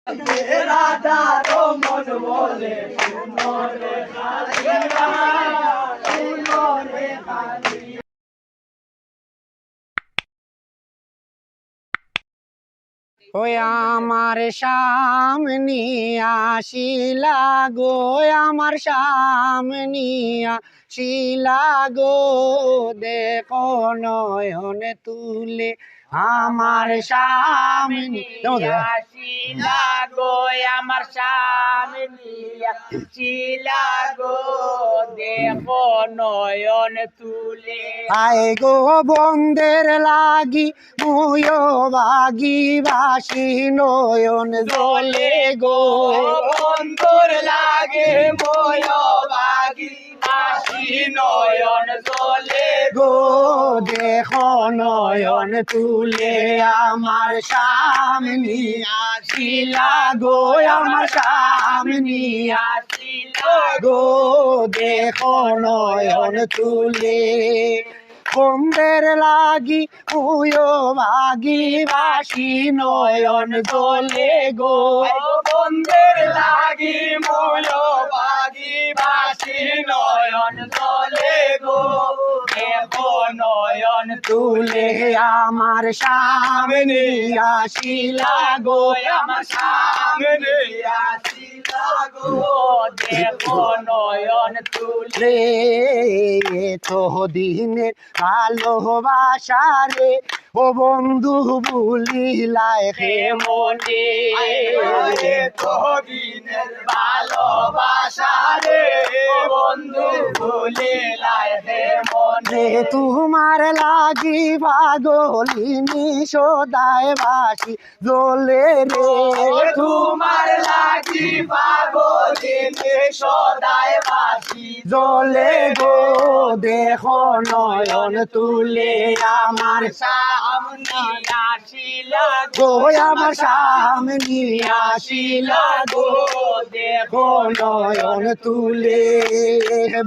রাধারো মন বলে শুনো রে কালিয়া, শুনো রে কালিয়া। ওই আমার সামনে আসিলা গো, আমার সামনে আসিলা গো, দেখো নয়ন তুলে আমার সামনে আসিলা গো, আমার সামনে আসিলা গো, দেখো নয়ন তুলে। আয় গো বন্দের লাগি মুয়ো বাগি বাসি, নয়ন জলে গো বন্ধুর লাগে মোয় বাগি বাসি, নয়ন জলে গো, দেখো নয়ন তুলে আমার সামনে আসিলা গো, আমার সামনে আসিলা গো, দেখো নয়ন তুলে। বন্দের লাগি মুয়ো বাগি বাসি, নয়ন জলে গো বন্ধের লাগি মোয় বাগি বাসি, নয়ন জলে গো, দেখো নয়ন তুলে আমার সামনে আসিলা গো, আমার সামনে আসিলা গো, দেখো নয়ন তুলে। রে তো দিনের ভালোবাসা রে, ও বন্ধু ভুলিলাই হে মনে। দিনের ভালোবাসা রে, বন্ধু ভুলিলাই হে মনে। তোমার লাগি পাগলিনী সদায় বাসি জ্বলে রে, তোমার লাগি পাগলিনী সদায় বাসি জ্বলে গো, দেখো নয়ন তুলে আমার সামনে আসিলা গো, আমার সামনে আসিলা গো, দেখো নয়ন তুলে।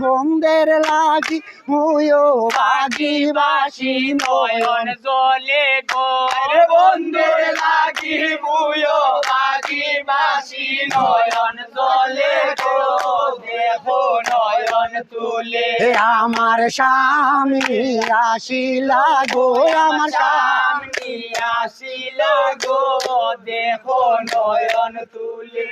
বন্দের লাগি মুয়ো বাগি বাসি, নয়ন জলে গো, বন্ধুর লাগি মুয়ো বাগি বাসি, নয়ন জলে গো, দেখো নয়ন তুলে। আমার সামনে আসিলা গো, আমার সামনে আসিলা গো, দেখো নয়ন তুলে।